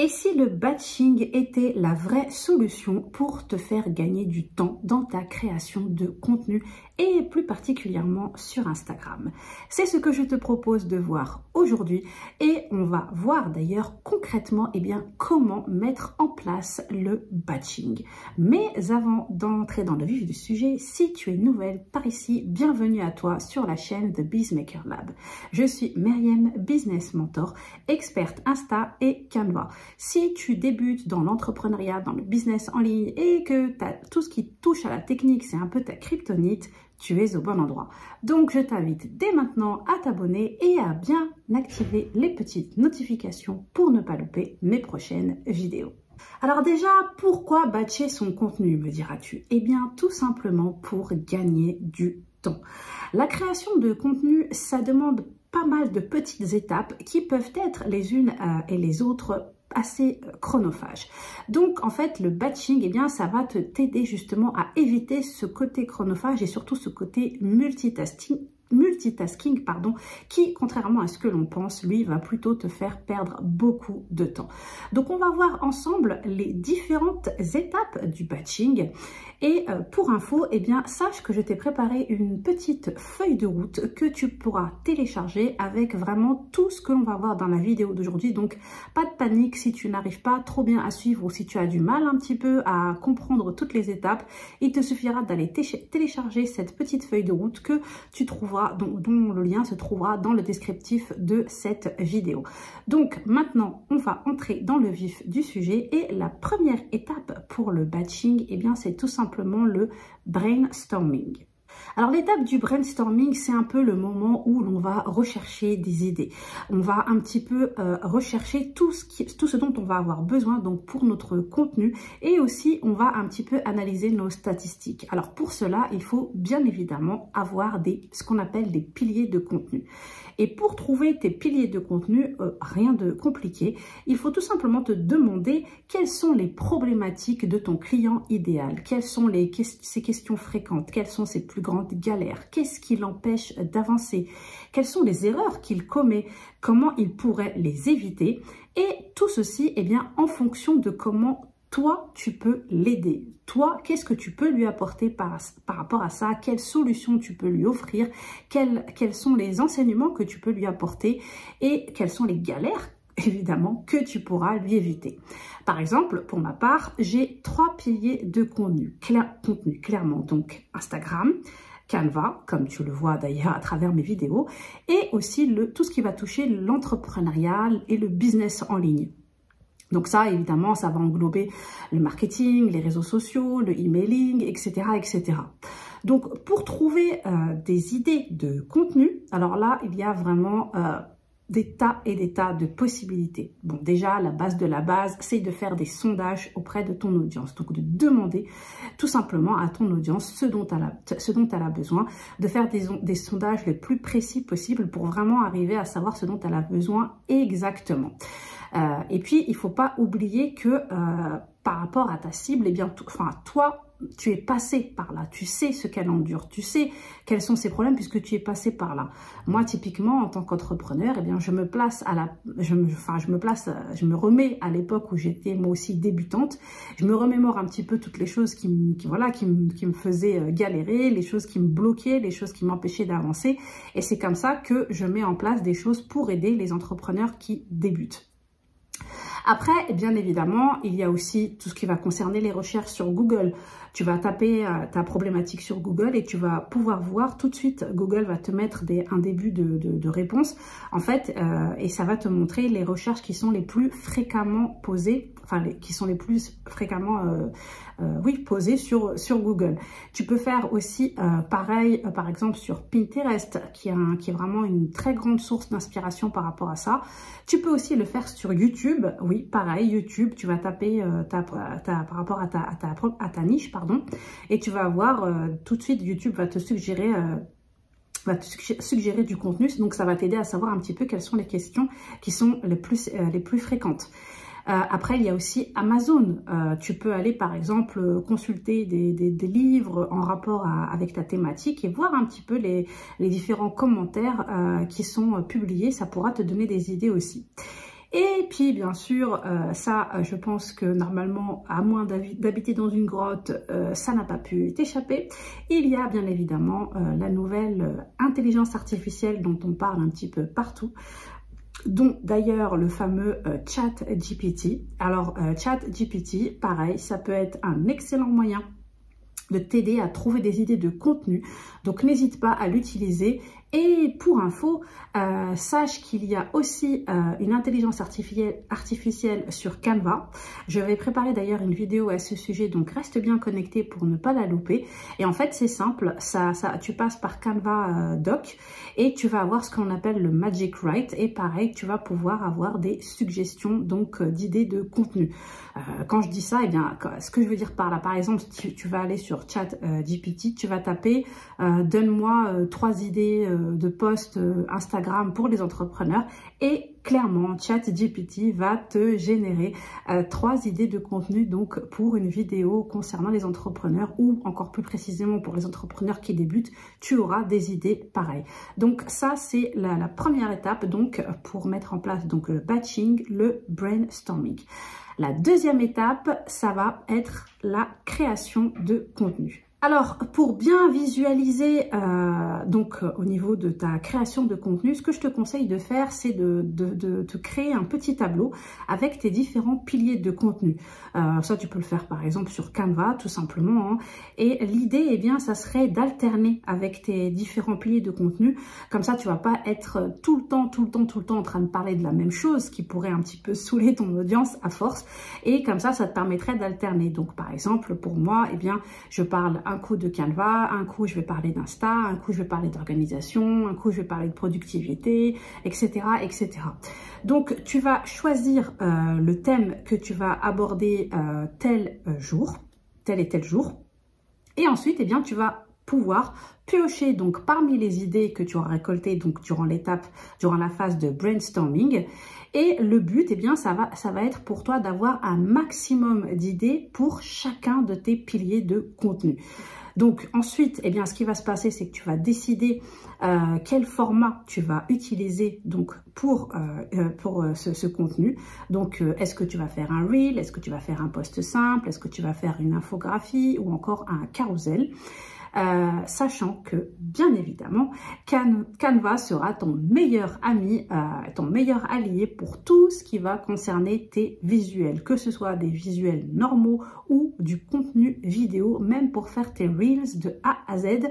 Et si le batching était la vraie solution pour te faire gagner du temps dans ta création de contenu et plus particulièrement sur Instagram? C'est ce que je te propose de voir aujourd'hui et on va voir d'ailleurs concrètement comment mettre en place le batching. Mais avant d'entrer dans le vif du sujet, si tu es nouvelle par ici, bienvenue à toi sur la chaîne de Bizmaker Lab. Je suis Myriam, Business Mentor, experte Insta et Canva. Si tu débutes dans l'entrepreneuriat, dans le business en ligne et que tout ce qui touche à la technique, c'est un peu ta kryptonite, tu es au bon endroit. Donc, je t'invite dès maintenant à t'abonner et à bien activer les petites notifications pour ne pas louper mes prochaines vidéos. Alors déjà, pourquoi batcher son contenu, me diras-tu? Eh bien, tout simplement pour gagner du temps. La création de contenu, ça demande pas mal de petites étapes qui peuvent être les unes et les autres assez chronophage. Donc en fait le batching, ça va t'aider justement à éviter ce côté chronophage et surtout ce côté multitasking qui, contrairement à ce que l'on pense, lui va plutôt te faire perdre beaucoup de temps. Donc on va voir ensemble les différentes étapes du batching et pour info, sache que je t'ai préparé une petite feuille de route que tu pourras télécharger avec vraiment tout ce que l'on va voir dans la vidéo d'aujourd'hui. Donc pas de panique si tu n'arrives pas trop bien à suivre ou si tu as du mal un petit peu à comprendre toutes les étapes, il te suffira d'aller télécharger cette petite feuille de route que tu trouveras, dont le lien se trouvera dans le descriptif de cette vidéo. Donc maintenant, on va entrer dans le vif du sujet et la première étape pour le batching, c'est tout simplement le brainstorming. Alors l'étape du brainstorming, c'est un peu le moment où l'on va rechercher des idées. On va un petit peu rechercher tout ce dont on va avoir besoin donc pour notre contenu et aussi on va un petit peu analyser nos statistiques. Alors pour cela, il faut bien évidemment avoir ce qu'on appelle des piliers de contenu. Et pour trouver tes piliers de contenu, rien de compliqué, il faut tout simplement te demander quelles sont les problématiques de ton client idéal, quelles sont ses questions fréquentes, quelles sont ses plus grandes galères, qu'est-ce qui l'empêche d'avancer, quelles sont les erreurs qu'il commet, comment il pourrait les éviter et tout ceci en fonction de comment toi, tu peux l'aider. Toi, qu'est-ce que tu peux lui apporter par rapport à ça? Quelles solutions tu peux lui offrir? Quels sont les enseignements que tu peux lui apporter? Et quelles sont les galères, évidemment, que tu pourras lui éviter? Par exemple, pour ma part, j'ai 3 piliers de contenu, clairement. Donc, Instagram, Canva, comme tu le vois d'ailleurs à travers mes vidéos, et aussi tout ce qui va toucher l'entrepreneuriat et le business en ligne. Donc ça, évidemment, ça va englober le marketing, les réseaux sociaux, le emailing, etc., etc. Donc, pour trouver des idées de contenu, alors là, il y a vraiment des tas et des tas de possibilités. Bon, déjà, la base de la base, c'est de faire des sondages auprès de ton audience. Donc, de demander tout simplement à ton audience ce dont elle a besoin, de faire des sondages les plus précis possibles pour vraiment arriver à savoir ce dont elle a besoin exactement. Et puis, il ne faut pas oublier que par rapport à ta cible, toi, tu es passé par là, tu sais ce qu'elle endure, tu sais quels sont ses problèmes puisque tu es passé par là. Moi, typiquement, en tant qu'entrepreneur, je me remets à l'époque où j'étais moi aussi débutante. Je me remémore un petit peu toutes les choses qui me faisaient galérer, les choses qui me bloquaient, les choses qui m'empêchaient d'avancer. Et c'est comme ça que je mets en place des choses pour aider les entrepreneurs qui débutent. Après, bien évidemment, il y a aussi tout ce qui va concerner les recherches sur Google. Tu vas taper ta problématique sur Google et tu vas pouvoir voir tout de suite, Google va te mettre un début de réponse, en fait, et ça va te montrer les recherches qui sont les plus fréquemment posées, qui sont les plus fréquemment posées sur Google. Tu peux faire aussi pareil, par exemple, sur Pinterest, qui est vraiment une très grande source d'inspiration par rapport à ça. Tu peux aussi le faire sur YouTube. Oui, pareil, YouTube, tu vas taper par rapport à ta niche, pardon, et tu vas voir tout de suite, YouTube va te suggérer du contenu, donc ça va t'aider à savoir un petit peu quelles sont les questions qui sont les plus fréquentes. Après, il y a aussi Amazon. Tu peux aller, par exemple, consulter des livres en rapport avec ta thématique et voir un petit peu les différents commentaires qui sont publiés. Ça pourra te donner des idées aussi. Et puis bien sûr, ça je pense que normalement, à moins d'habiter dans une grotte, ça n'a pas pu t'échapper. Il y a bien évidemment la nouvelle intelligence artificielle dont on parle un petit peu partout, dont d'ailleurs le fameux ChatGPT. Alors ChatGPT, pareil, ça peut être un excellent moyen de t'aider à trouver des idées de contenu, donc n'hésite pas à l'utiliser. Et pour info, sache qu'il y a aussi une intelligence artificielle sur Canva. Je vais préparer d'ailleurs une vidéo à ce sujet, donc reste bien connecté pour ne pas la louper. Et en fait, c'est simple, tu passes par Canva Doc et tu vas avoir ce qu'on appelle le Magic Write. Et pareil, tu vas pouvoir avoir des suggestions donc d'idées de contenu. Quand je dis ça, eh bien, ce que je veux dire par là, par exemple, tu vas aller sur ChatGPT, tu vas taper donne-moi 3 idées de posts Instagram pour les entrepreneurs et clairement ChatGPT va te générer 3 idées de contenu donc pour une vidéo concernant les entrepreneurs ou encore plus précisément pour les entrepreneurs qui débutent, tu auras des idées pareilles. Donc ça c'est la première étape donc pour mettre en place donc le batching, le brainstorming. La deuxième étape, ça va être la création de contenu. Alors, pour bien visualiser au niveau de ta création de contenu, ce que je te conseille de faire, c'est de te créer un petit tableau avec tes différents piliers de contenu. Ça, tu peux le faire par exemple sur Canva, tout simplement. Hein. Et l'idée, eh bien, ça serait d'alterner avec tes différents piliers de contenu. Comme ça, tu vas pas être tout le temps en train de parler de la même chose, qui pourrait un petit peu saouler ton audience à force. Et comme ça te permettrait d'alterner. Donc, par exemple, pour moi, eh bien, je parle un coup de Canva, un coup je vais parler d'Insta, un coup je vais parler d'organisation, un coup je vais parler de productivité, etc., etc. Donc tu vas choisir le thème que tu vas aborder tel et tel jour, et ensuite eh bien tu vas pouvoir piocher donc parmi les idées que tu auras récoltées donc durant la phase de brainstorming. Et le but, eh bien, ça va être pour toi d'avoir un maximum d'idées pour chacun de tes piliers de contenu. Donc ensuite, eh bien, ce qui va se passer, c'est que tu vas décider quel format tu vas utiliser donc pour ce contenu. Donc, est-ce que tu vas faire un reel, est-ce que tu vas faire un post simple, est-ce que tu vas faire une infographie ou encore un carousel. Sachant que, bien évidemment, Canva sera ton meilleur ami, ton meilleur allié pour tout ce qui va concerner tes visuels, que ce soit des visuels normaux ou du contenu vidéo, même pour faire tes Reels de A à Z.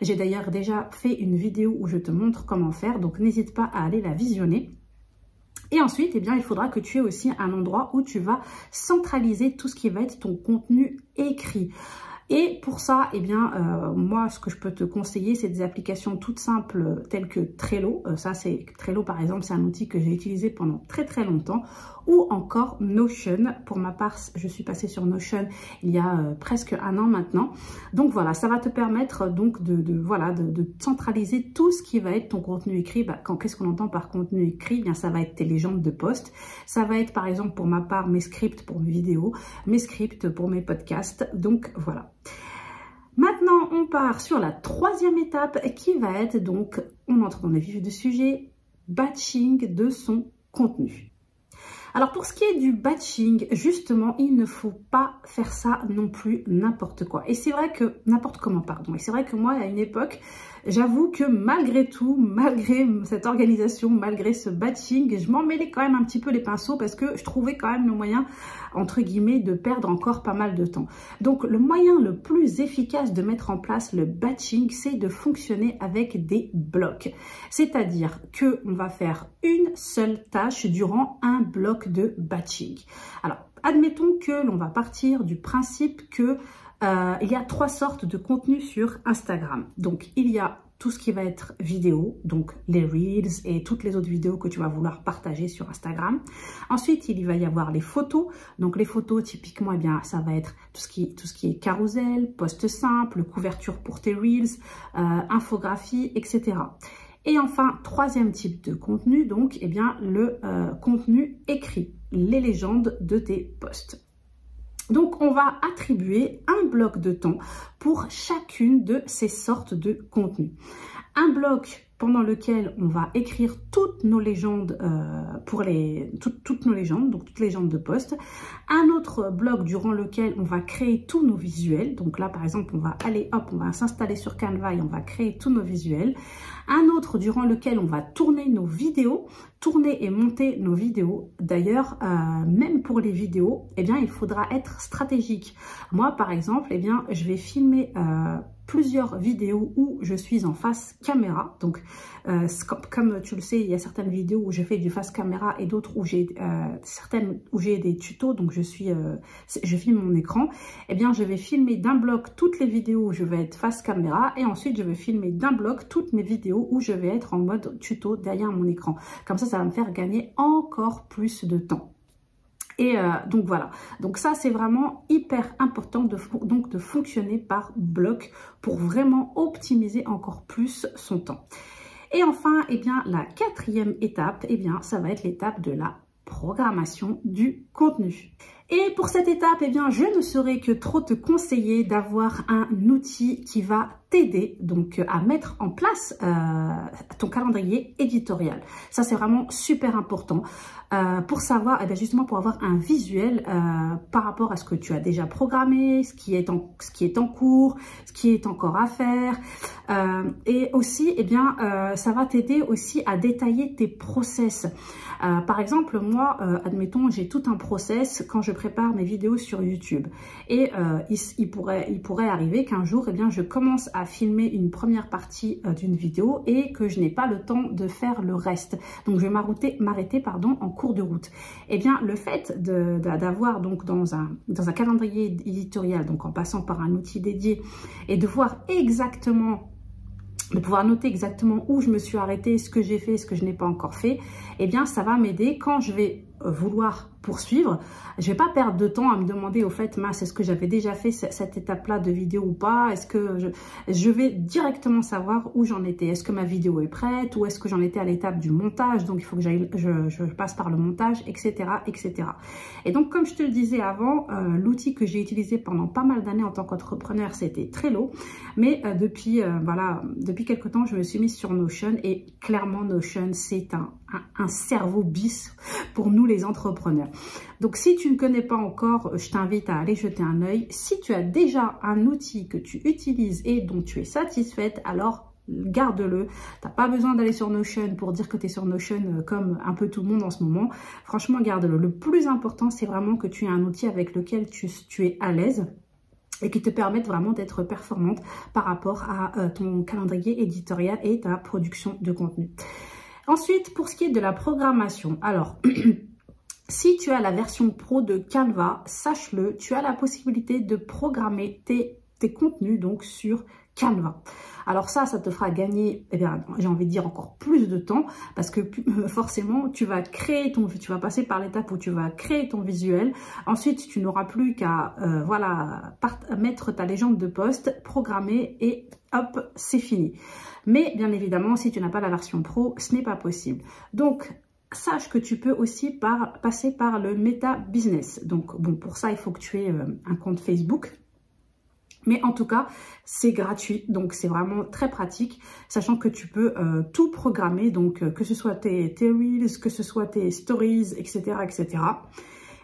J'ai d'ailleurs déjà fait une vidéo où je te montre comment faire, donc n'hésite pas à aller la visionner. Et ensuite, eh bien, il faudra que tu aies aussi un endroit où tu vas centraliser tout ce qui va être ton contenu écrit. Et pour ça, eh bien, moi, ce que je peux te conseiller, c'est des applications toutes simples telles que Trello. Trello, par exemple, c'est un outil que j'ai utilisé pendant très longtemps. Ou encore Notion. Pour ma part, je suis passée sur Notion il y a presque 1 an maintenant. Donc voilà, ça va te permettre donc de centraliser tout ce qui va être ton contenu écrit. Qu'est-ce qu'on entend par contenu écrit? Eh bien, ça va être tes légendes de posts. Ça va être par exemple pour ma part mes scripts pour mes vidéos, mes scripts pour mes podcasts. Donc voilà. Maintenant, on part sur la 3e étape qui va être donc, on entre dans le vif du sujet, batching de son contenu. Alors pour ce qui est du batching, justement, il ne faut pas faire ça non plus n'importe quoi. Et c'est vrai que, n'importe comment, pardon. Et c'est vrai que moi, à une époque, j'avoue que malgré tout, malgré cette organisation, malgré ce batching, je m'en mêlais quand même un petit peu les pinceaux parce que je trouvais quand même le moyen, entre guillemets, de perdre encore pas mal de temps. Donc le moyen le plus efficace de mettre en place le batching, c'est de fonctionner avec des blocs. C'est-à-dire qu'on va faire une seule tâche durant un bloc de batching. Alors, admettons que l'on va partir du principe que il y a 3 sortes de contenus sur Instagram. Donc, il y a tout ce qui va être vidéo, donc les Reels et toutes les autres vidéos que tu vas vouloir partager sur Instagram. Ensuite, il va y avoir les photos. Donc, les photos, typiquement, eh bien, ça va être tout ce qui est carousel, post simple, couverture pour tes Reels, infographie, etc. Et enfin, 3e type de contenu, donc, eh bien, le contenu écrit, les légendes de tes posts. Donc, on va attribuer un bloc de temps pour chacune de ces sortes de contenus. Un bloc pendant lequel on va écrire toutes nos légendes toutes nos légendes, donc toutes les légendes de poste. Un autre bloc durant lequel on va créer tous nos visuels. Donc là, par exemple, on va aller, hop, on va s'installer sur Canva et on va créer tous nos visuels. Un autre durant lequel on va tourner nos vidéos, tourner et monter nos vidéos. D'ailleurs, même pour les vidéos, eh bien, il faudra être stratégique. Moi, par exemple, eh bien, je vais filmer plusieurs vidéos où je suis en face caméra. Donc, comme tu le sais, il y a certaines vidéos où je fais du face caméra et d'autres où j'ai certaines où j'ai des tutos. Donc, je filme mon écran. Eh bien, je vais filmer d'un bloc toutes les vidéos où je vais être face caméra et ensuite, je vais filmer d'un bloc toutes mes vidéos où je vais être en mode tuto derrière mon écran. Comme ça va me faire gagner encore plus de temps. Et donc voilà, donc ça c'est vraiment hyper important de fonctionner par bloc pour vraiment optimiser encore plus son temps. Et enfin, eh bien, la quatrième étape, eh bien, ça va être l'étape de la programmation du contenu. Et pour cette étape, eh bien, je ne saurais que trop te conseiller d'avoir un outil qui va t'aider donc à mettre en place ton calendrier éditorial. Ça, c'est vraiment super important pour savoir, eh bien, justement pour avoir un visuel par rapport à ce que tu as déjà programmé, ce qui est en cours, ce qui est encore à faire. Et aussi, eh bien, ça va t'aider aussi à détailler tes process. Par exemple, moi, admettons, j'ai tout un process quand je prépare mes vidéos sur YouTube. Et il pourrait arriver qu'un jour, eh bien, je commence à filmer une première partie d'une vidéo et que je n'ai pas le temps de faire le reste. Donc, je vais m'arrêter en cours de route. Eh bien, le fait d'avoir donc dans un calendrier éditorial, donc en passant par un outil dédié et de voir exactement, de pouvoir noter exactement où je me suis arrêtée, ce que j'ai fait, ce que je n'ai pas encore fait, eh bien, ça va m'aider quand je vais vouloir poursuivre. Je vais pas perdre de temps à me demander au fait, mince, est-ce que j'avais déjà fait cette étape-là de vidéo ou pas? Est-ce que je vais directement savoir où j'en étais? Est-ce que ma vidéo est prête ou est-ce que j'en étais à l'étape du montage? Donc, il faut que je passe par le montage, etc., etc. Et donc, comme je te le disais avant, l'outil que j'ai utilisé pendant pas mal d'années en tant qu'entrepreneur, c'était Trello. Mais depuis quelques temps, je me suis mise sur Notion et clairement, Notion, c'est un cerveau bis pour nous les entrepreneurs. Donc, si tu ne connais pas encore, je t'invite à aller jeter un œil. Si tu as déjà un outil que tu utilises et dont tu es satisfaite, alors garde-le. Tu n'as pas besoin d'aller sur Notion pour dire que tu es sur Notion comme un peu tout le monde en ce moment. Franchement, garde-le. Le plus important, c'est vraiment que tu aies un outil avec lequel tu es à l'aise et qui te permette vraiment d'être performante par rapport à ton calendrier éditorial et ta production de contenu. Ensuite, pour ce qui est de la programmation, alors, si tu as la version pro de Canva, sache-le, tu as la possibilité de programmer tes contenus donc sur Canva. Alors ça te fera gagner, eh bien, j'ai envie de dire encore plus de temps parce que forcément, tu vas passer par l'étape où tu vas créer ton visuel. Ensuite, tu n'auras plus qu'à mettre ta légende de poste, programmer et hop, c'est fini. Mais bien évidemment, si tu n'as pas la version pro, ce n'est pas possible. Donc, sache que tu peux aussi passer par le Meta Business. Donc, bon, pour ça, il faut que tu aies un compte Facebook. Mais en tout cas, c'est gratuit, donc c'est vraiment très pratique, sachant que tu peux tout programmer, donc que ce soit tes Reels, que ce soit tes Stories, etc., etc.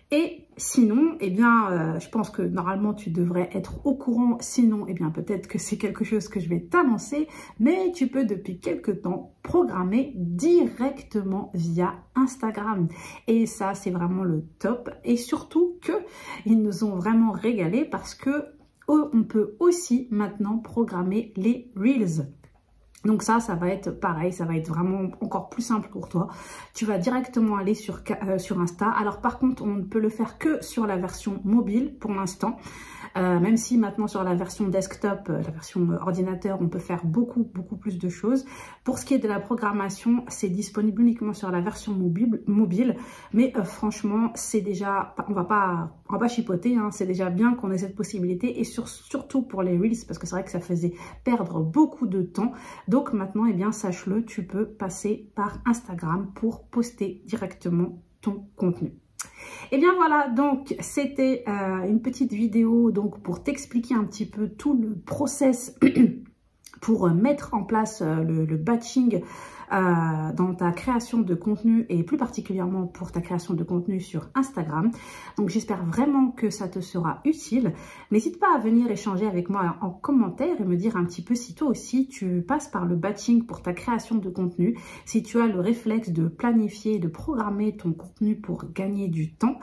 Et sinon, eh bien, je pense que normalement, tu devrais être au courant. Sinon, eh bien, peut-être que c'est quelque chose que je vais t'annoncer, mais tu peux depuis quelques temps programmer directement via Instagram. Et ça, c'est vraiment le top. Et surtout qu'ils nous ont vraiment régalé parce que on peut aussi maintenant programmer les Reels. Donc ça va être pareil, ça va être vraiment encore plus simple pour toi. Tu vas directement aller sur Insta. Alors par contre, on ne peut le faire que sur la version mobile pour l'instant. Même si maintenant sur la version desktop, la version ordinateur, on peut faire beaucoup plus de choses. Pour ce qui est de la programmation, c'est disponible uniquement sur la version mobile. Mais franchement, c'est déjà, on va pas chipoter, hein, c'est déjà bien qu'on ait cette possibilité. Et surtout pour les Reels, parce que c'est vrai que ça faisait perdre beaucoup de temps. Donc maintenant, eh bien, sache-le, tu peux passer par Instagram pour poster directement ton contenu. Et bien voilà, donc c'était une petite vidéo donc pour t'expliquer un petit peu tout le process pour mettre en place le batching dans ta création de contenu et plus particulièrement pour ta création de contenu sur Instagram. Donc j'espère vraiment que ça te sera utile. N'hésite pas à venir échanger avec moi en commentaire et me dire un petit peu si toi aussi tu passes par le batching pour ta création de contenu, si tu as le réflexe de planifier, de programmer ton contenu pour gagner du temps.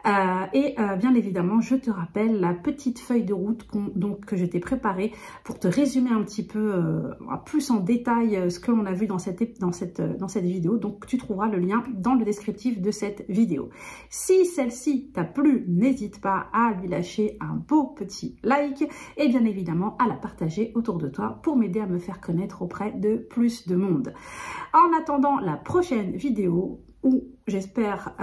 Bien évidemment, je te rappelle la petite feuille de route que je t'ai préparée pour te résumer un petit peu plus en détail ce que l'on a vu dans cette vidéo. Donc, tu trouveras le lien dans le descriptif de cette vidéo. Si celle-ci t'a plu, n'hésite pas à lui lâcher un beau petit like et bien évidemment à la partager autour de toi pour m'aider à me faire connaître auprès de plus de monde. En attendant la prochaine vidéo où j'espère...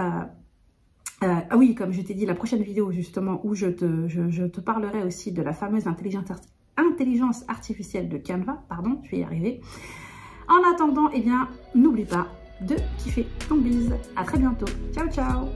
oui, comme je t'ai dit, la prochaine vidéo justement où je te parlerai aussi de la fameuse intelligence artificielle de Canva. Pardon, je vais y arriver. En attendant, eh bien, n'oublie pas de kiffer ton bise. À très bientôt. Ciao, ciao.